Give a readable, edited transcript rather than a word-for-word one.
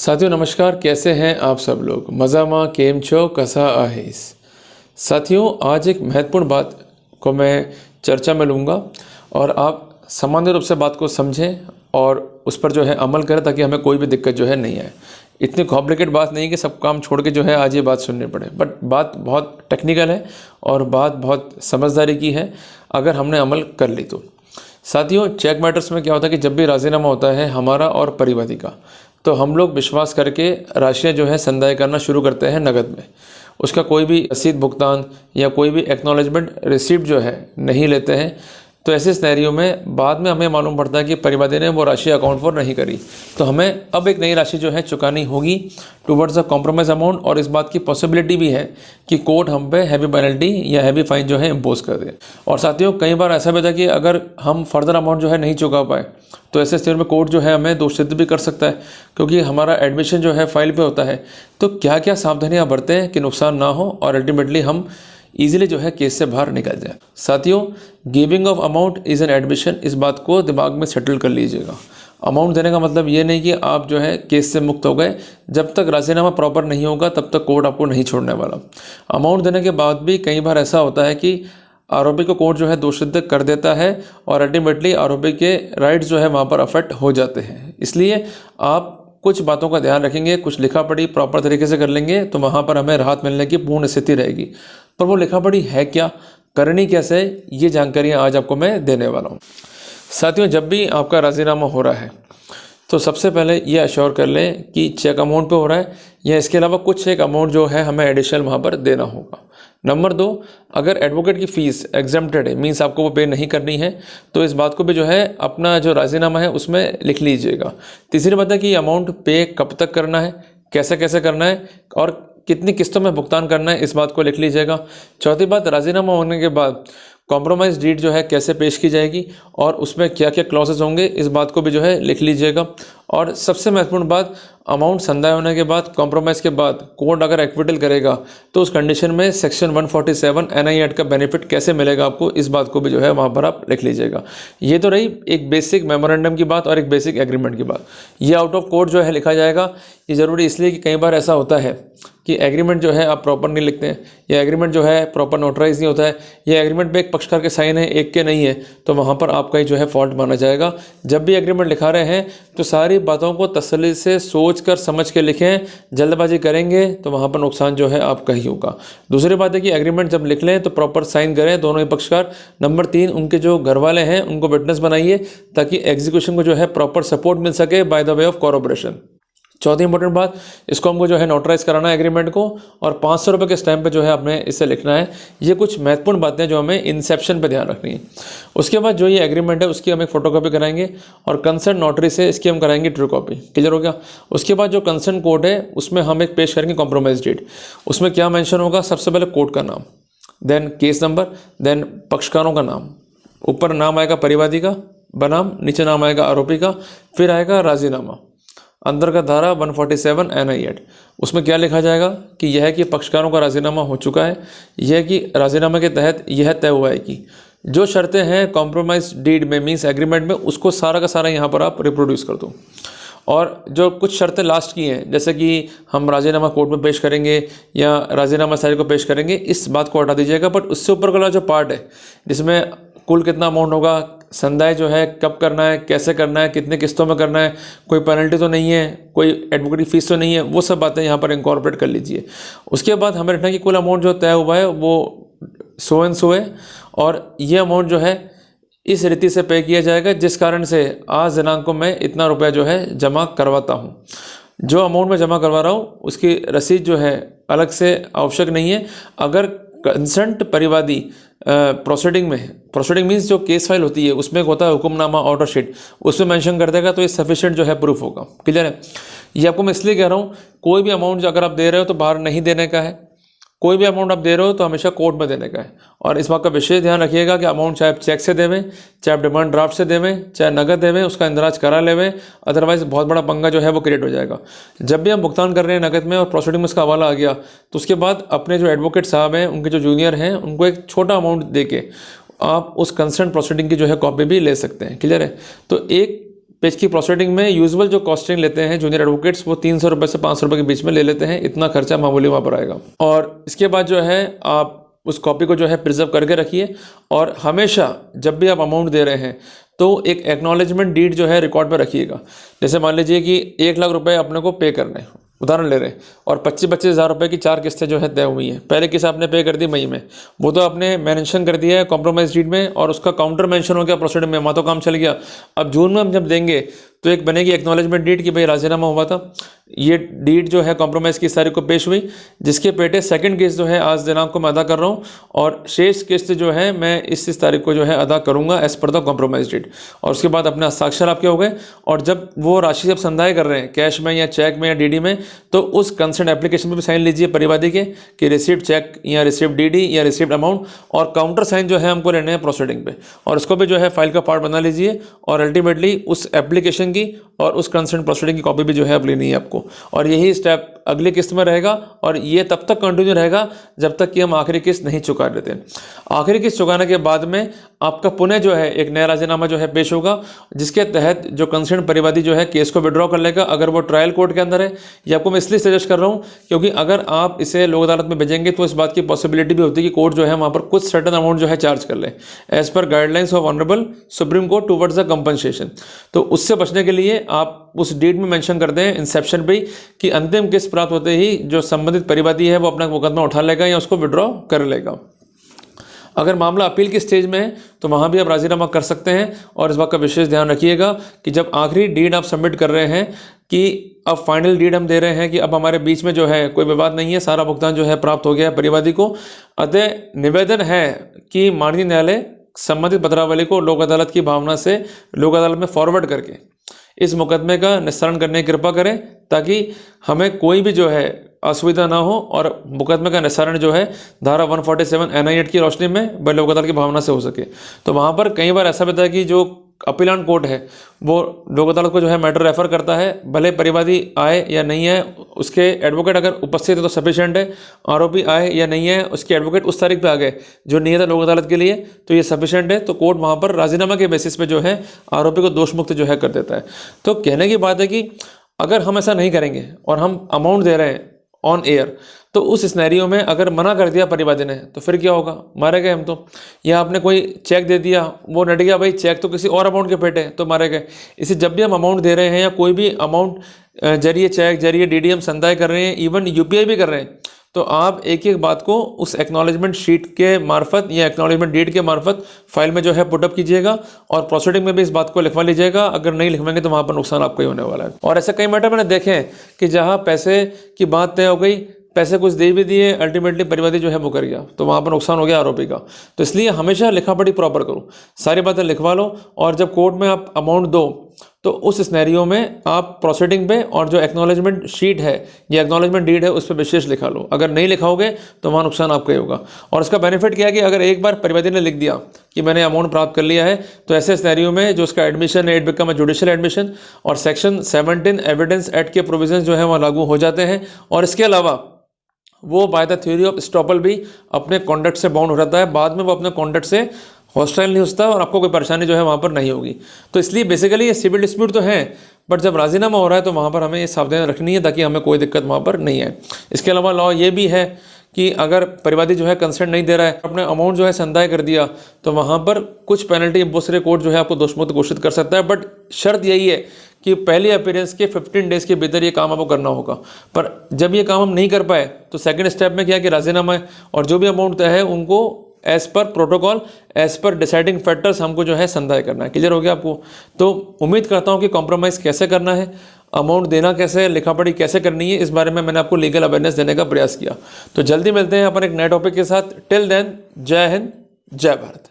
साथियों नमस्कार, कैसे हैं आप सब लोग। मज़ामा केम छो कसा आहेस। साथियों आज एक महत्वपूर्ण बात को मैं चर्चा में लूँगा और आप सामान्य रूप से बात को समझें और उस पर जो है अमल करें ताकि हमें कोई भी दिक्कत जो है नहीं आए। इतनी कॉम्प्लिकेट बात नहीं कि सब काम छोड़ के जो है आज ये बात सुननी पड़े, बट बात बहुत टेक्निकल है और बात बहुत समझदारी की है अगर हमने अमल कर ली तो। साथियों चेक मैटर्स में क्या होता है कि जब भी राजीनामा होता है हमारा और परिवादी का, तो हम लोग विश्वास करके राशियाँ जो है संदाय करना शुरू करते हैं नगद में। उसका कोई भी रसीद भुगतान या कोई भी एक्नॉलेजमेंट रिसीप्ट जो है नहीं लेते हैं। तो ऐसे सिनेरियो में बाद में हमें मालूम पड़ता है कि परिवादी ने वो राशि अकाउंट फॉर नहीं करी, तो हमें अब एक नई राशि जो है चुकानी होगी टुवर्ड्स अ कॉम्प्रोमाइज अमाउंट। और इस बात की पॉसिबिलिटी भी है कि कोर्ट हम पे हैवी पेनल्टी या हैवी फाइन जो है इम्पोज कर दे। और साथियों कई बार ऐसा भी होता है कि अगर हम फर्दर अमाउंट जो है नहीं चुका पाए तो ऐसे स्थिति में कोर्ट जो है हमें दोषसिद्ध भी कर सकता है, क्योंकि हमारा एडमिशन जो है फाइल पे होता है। तो क्या क्या सावधानियां बरतें कि नुकसान ना हो और अल्टीमेटली हम इजीली जो है केस से बाहर निकल जाए। साथियों giving of amount is an admission, इस बात को दिमाग में सेटल कर लीजिएगा। अमाउंट देने का मतलब ये नहीं कि आप जो है केस से मुक्त हो गए। जब तक राजीनामा प्रॉपर नहीं होगा तब तक कोर्ट आपको नहीं छोड़ने वाला। अमाउंट देने के बाद भी कई बार ऐसा होता है कि आरोपी को कोर्ट जो है दोषसिद्ध कर देता है और अल्टीमेटली आरोपी के राइट्स जो है वहाँ पर अफेक्ट हो जाते हैं। इसलिए आप कुछ बातों का ध्यान रखेंगे, कुछ लिखा पढ़ी प्रॉपर तरीके से कर लेंगे तो वहाँ पर हमें राहत मिलने की पूर्ण स्थिति रहेगी। पर वो लिखा पढ़ी है क्या, करनी कैसे, ये जानकारियाँ आज आपको मैं देने वाला हूँ। साथियों जब भी आपका राजीनामा हो रहा है तो सबसे पहले ये अश्योर कर लें कि चेक अमाउंट पे हो रहा है या इसके अलावा कुछ एक अमाउंट जो है हमें एडिशनल वहाँ पर देना होगा। नंबर 2, अगर एडवोकेट की फ़ीस एग्जेम्प्टेड है, मीन्स आपको वो पे नहीं करनी है, तो इस बात को भी जो है अपना जो राजीनामा है उसमें लिख लीजिएगा। तीसरी बात है कि अमाउंट पे कब तक करना है, कैसे कैसे करना है और कितनी किस्तों में भुगतान करना है, इस बात को लिख लीजिएगा। चौथी बात, राजीनामा होने के बाद कॉम्प्रोमाइज डीड जो है कैसे पेश की जाएगी और उसमें क्या क्या क्लॉजेस होंगे, इस बात को भी जो है लिख लीजिएगा। और सबसे महत्वपूर्ण बात, अमाउंट संदाय होने के बाद कॉम्प्रोमाइज के बाद कोर्ट अगर एक्विटल करेगा तो उस कंडीशन में सेक्शन 147 NI एक्ट का बेनिफिट कैसे मिलेगा आपको, इस बात को भी जो है वहाँ पर आप लिख लीजिएगा। ये तो रही एक बेसिक मेमोरेंडम की बात और एक बेसिक एग्रीमेंट की बात। ये आउट ऑफ कोर्ट जो है लिखा जाएगा। ये ज़रूरी इसलिए कि कई बार ऐसा होता है कि एग्रीमेंट जो है आप प्रॉपर नहीं लिखते हैं या एग्रीमेंट जो है प्रॉपर नोटराइज नहीं होता है या एग्रीमेंट पे एक पक्षकार के साइन है एक के नहीं है, तो वहाँ पर आपका ही जो है फॉल्ट माना जाएगा। जब भी एग्रीमेंट लिखा रहे हैं तो सारी बातों को तसल्ली से सोच कर समझ के लिखें। जल्दबाजी करेंगे तो वहाँ पर नुकसान जो है आपका ही होगा। दूसरी बात है कि एग्रीमेंट जब लिख लें तो प्रॉपर साइन करें दोनों ही पक्षकार। नंबर 3, उनके जो घर वाले हैं उनको विटनेस बनाइए ताकि एग्जीक्यूशन को जो है प्रॉपर सपोर्ट मिल सके by the way of corporation. चौथी इंपॉर्टेंट बात, इसको हमको जो है नोटराइज कराना है एग्रीमेंट को और 500 रुपये के स्टैम्प पे जो है आपने इसे लिखना है। ये कुछ महत्वपूर्ण बातें जो हमें इंसेप्शन पे ध्यान रखनी है। उसके बाद जो ये एग्रीमेंट है उसकी हम एक फोटोकॉपी कराएंगे और कंसर्न नोटरी से इसकी हम कराएंगे ट्रू कॉपी। क्लियर हो गया। उसके बाद जो कंसर्न कोर्ट है उसमें हम एक पेश करेंगे कॉम्प्रोमाइज डीड। उसमें क्या मेंशन होगा, सबसे पहले कोर्ट का नाम, देन केस नंबर, देन पक्षकारों का नाम। ऊपर नाम आएगा परिवादी का बनाम, नीचे नाम आएगा आरोपी का, फिर आएगा राजीनामा, अंदर का धारा 147 NI एक्ट। उसमें क्या लिखा जाएगा कि यह है कि पक्षकारों का राजीनामा हो चुका है, यह कि राजीनामा के तहत यह तय हुआ है कि जो शर्तें हैं कॉम्प्रोमाइज डीड में मीन्स एग्रीमेंट में उसको सारा का सारा यहाँ पर आप रिप्रोड्यूस कर दो। और जो कुछ शर्तें लास्ट की हैं जैसे कि हम राजीनामा कोर्ट में पेश करेंगे या राजीनामा सारी को पेश करेंगे, इस बात को हटा दीजिएगा। बट उससे ऊपर वाला जो पार्ट है जिसमें कुल कितना अमाउंट होगा, संदाय जो है कब करना है, कैसे करना है, कितने किस्तों में करना है, कोई पेनल्टी तो नहीं है, कोई एडवोकेट फीस तो नहीं है, वो सब बातें यहाँ पर इंकॉर्पोरेट कर लीजिए। उसके बाद हमें रखना कि कुल अमाउंट जो तय हुआ है वो सो एंड सो है और ये अमाउंट जो है इस रीति से पे किया जाएगा जिस कारण से आज दिनांक को मैं इतना रुपया जो है जमा करवाता हूँ। जो अमाउंट मैं जमा करवा रहा हूँ उसकी रसीद जो है अलग से आवश्यक नहीं है। अगर कंसर्न्ड परिवादी प्रोसीडिंग में, प्रोसीडिंग मीन्स जो केस फाइल होती है उसमें होता है हुक्मनामा ऑर्डर शीट, उसमें मेंशन कर देगा तो ये सफिशिएंट जो है प्रूफ होगा। क्लियर है। ये आपको मैं इसलिए कह रहा हूँ कोई भी अमाउंट अगर आप दे रहे हो तो बाहर नहीं देने का है, कोई भी अमाउंट आप दे रहे हो तो हमेशा कोर्ट में देने का है। और इस बात का विशेष ध्यान रखिएगा कि अमाउंट चाहे आप चेक से देवें, चाहे आप डिमांड ड्राफ्ट से देवें, चाहे नगद देवें, उसका इंदराज करा लेवें, अदरवाइज बहुत बड़ा पंगा जो है वो क्रिएट हो जाएगा। जब भी हम भुगतान कर रहे हैं नगद में और प्रोसीडिंग में उसका हवाला आ गया तो उसके बाद अपने जो एडवोकेट साहब हैं, उनके जो जूनियर हैं, उनको एक छोटा अमाउंट दे के आप उस कंसर्न प्रोसीडिंग की जो है कॉपी भी ले सकते हैं। क्लियर है। तो एक पेज की प्रोसीडिंग में यूजुअल जो कॉस्टिंग लेते हैं जूनियर एडवोकेट्स वो 300 रुपये से 500 रुपये के बीच में ले लेते हैं, इतना खर्चा मामूली वहाँ पर आएगा। और इसके बाद जो है आप उस कॉपी को जो है प्रिजर्व करके रखिए और हमेशा जब भी आप अमाउंट दे रहे हैं तो एक एक्नॉलेजमेंट डीड जो है रिकॉर्ड पर रखिएगा। जैसे मान लीजिए कि 1 लाख रुपए अपने को पे करने हैं, उदाहरण ले रहे हैं, और 25-25 हज़ार रुपये की 4 किस्तें जो है तय हुई हैं। पहले किस्त आपने पे कर दी मई में, वो तो आपने मेंशन कर दिया है कॉम्प्रोमाइज डीड में और उसका काउंटर मेंशन हो गया प्रोसीडिंग में, वहाँ तो काम चल गया। अब जून में हम जब देंगे तो एक बनेगी एक्नॉलेजमेंट डीड कि भाई राजीनामा हुआ था, ये डीड जो है कॉम्प्रोमाइज़ की तारीख को पेश हुई, जिसके पेटे सेकंड किस्त जो है आज दिनांक को मैं अदा कर रहा हूँ और शेष किस्त जो है मैं इस तारीख को जो है अदा करूँगा as per the compromise deed. और उसके बाद अपने हस्ताक्षर आपके हो गए। और जब वो राशि जब संदाय कर रहे हैं कैश में या चेक में या डीडी में, तो उस कंसेंट एप्लीकेशन पर भी साइन लीजिए परिवादी के कि रिसीव्ड चेक या रिसीव्ड डीडी या रिसीव्ड अमाउंट, और काउंटर साइन जो है हमको लेने हैं प्रोसीडिंग पे, और उसको भी जो है फाइल का पार्ट बना लीजिए। और अल्टीमेटली उस एप्लीकेशन की और उस कंसेंट प्रोसीडिंग की कॉपी भी जो है अब लेनी है आपको। और यही स्टेप अगली किस्त में रहेगा और ये तब तक कंटिन्यू रहेगा जब तक कि हम आखिरी किस्त नहीं चुका देते। आखिरी किस्त चुकाने के बाद में आपका पुनः जो है एक नया राजीनामा जो है पेश होगा, जिसके तहत जो कंसर्न परिवादी जो है केस को विड्रॉ कर लेगा अगर वो ट्रायल कोर्ट के अंदर है। ये आपको मैं इसलिए सजेस्ट कर रहा हूँ क्योंकि अगर आप इसे लोक अदालत में भेजेंगे तो इस बात की पॉसिबिलिटी भी होती है कि कोर्ट जो है वहाँ पर कुछ सर्टन अमाउंट जो है चार्ज कर ले as per guidelines of honourable supreme court towards the compensation. तो उससे बचने के लिए आप उस डीड में मेंशन कर दें इंसेप्शन पे कि अंतिम किस्त प्राप्त होते ही जो संबंधित परिवादी है वो अपना मुकदमा उठा लेगा या उसको विड्रॉ कर लेगा। अगर मामला अपील की स्टेज में है तो वहाँ भी आप राजीनामा कर सकते हैं। और इस बात का विशेष ध्यान रखिएगा कि जब आखिरी डीड आप सबमिट कर रहे हैं कि अब फाइनल डीड हम दे रहे हैं कि अब हमारे बीच में जो है कोई विवाद नहीं है, सारा भुगतान जो है प्राप्त हो गया है परिवादी को, अतः निवेदन है कि माननीय न्यायालय संबंधित पत्रावली को लोक अदालत की भावना से लोक अदालत में फॉरवर्ड करके इस मुकदमे का निस्तारण करने की कृपा करें ताकि हमें कोई भी जो है असुविधा ना हो और मुकदमे का निस्तारण जो है धारा 147 NI एक्ट की रोशनी में लोक अदालत की भावना से हो सके। तो वहाँ पर कई बार ऐसा होता है कि जो अपीलान कोर्ट है वो लोक अदालत को जो है मैटर रेफर करता है, भले परिवादी आए या नहीं आए, उसके एडवोकेट अगर उपस्थित है तो सफिशिएंट है, आरोपी आए या नहीं है, उसके एडवोकेट उस तारीख पे आ गए जो नियत है लोक अदालत के लिए, तो ये सफिशिएंट है। तो कोर्ट वहाँ पर राजीनामा के बेसिस पे जो है आरोपी को दोष मुक्त जो है कर देता है। तो कहने की बात है कि अगर हम ऐसा नहीं करेंगे और हम अमाउंट दे रहे हैं ऑन एयर, तो उस सिनेरियो में अगर मना कर दिया परिवादी ने तो फिर क्या होगा, मारे गए हम तो। या आपने कोई चेक दे दिया, वो नट गया, भाई चेक तो किसी और अमाउंट के पेटे तो मारे गए। इसे जब भी हम अमाउंट दे रहे हैं या कोई भी अमाउंट जरिए चेक जरिए डीडीएम संदाय कर रहे हैं, इवन यूपीआई भी कर रहे हैं, तो आप एक एक बात को उस एक्नॉलेजमेंट शीट के मार्फत या एक्नॉलेजमेंट डीड के मार्फत फाइल में जो है पुटअप कीजिएगा और प्रोसीडिंग में भी इस बात को लिखवा लीजिएगा। अगर नहीं लिखवाएंगे तो वहाँ पर नुकसान आपको ही होने वाला है। और ऐसे कई मैटर मैंने देखे हैं कि जहाँ पैसे की बात तय हो गई, पैसे कुछ दे भी दिए, अल्टीमेटली परिवादी जो है वो कर गया, तो वहाँ पर नुकसान हो गया आरोपी का। तो इसलिए हमेशा लिखा पढ़ी प्रॉपर करो, सारी बातें लिखवा लो और जब कोर्ट में आप अमाउंट दो तो उस सिनेरियो में आप प्रोसीडिंग पे और जो एक्नॉलेजमेंट शीट है या एक्नॉलेजमेंट डीड है उस पर विशेष लिखा लो। अगर नहीं लिखाओगे तो वहाँ नुकसान आपका ही होगा। और इसका बेनिफिट क्या है कि अगर एक बार परिवादी ने लिख दिया कि मैंने अमाउंट प्राप्त कर लिया है, तो ऐसे सिनेरियो में जो उसका एडमिशन है it become a judicial admission और सेक्शन 17 एविडेंस एक्ट के प्रोविजंस जो है वहाँ लागू हो जाते हैं। और इसके अलावा वो by the theory of estoppel भी अपने कॉन्डक्ट से बाउंड हो जाता है, बाद में वो अपने कॉन्डक्ट से हॉस्टाइल नहीं होता और आपको कोई परेशानी जो है वहाँ पर नहीं होगी। तो इसलिए बेसिकली ये सिविल डिस्प्यूट तो है, बट जब राजीनामा हो रहा है तो वहाँ पर हमें ये सावधानी रखनी है ताकि हमें कोई दिक्कत वहाँ पर नहीं आए। इसके अलावा लॉ ये भी है कि अगर परिवादी जो है कंसेंट नहीं दे रहा है, अपने अमाउंट जो है संदाय कर दिया, तो वहाँ पर कुछ पेनल्टी इम्पोज कोर्ट जो है आपको दोषमुक्त घोषित कर सकता है। बट शर्त यही है कि पहली अपीयरेंस के 15 डेज़ के भीतर ये काम आपको करना होगा। पर जब ये काम हम नहीं कर पाए तो सेकंड स्टेप में क्या है कि राजीनामा है और जो भी अमाउंट तय है उनको as per protocol as per deciding factors हमको जो है संदाय करना है। क्लियर हो गया आपको? तो उम्मीद करता हूँ कि कॉम्प्रोमाइज़ कैसे करना है, अमाउंट देना कैसे है, लिखा पढ़ी कैसे करनी है, इस बारे में मैंने आपको लीगल अवेयरनेस देने का प्रयास किया। तो जल्दी मिलते हैं अपन एक नए टॉपिक के साथ। टिल देन, जय हिंद, जय भारत।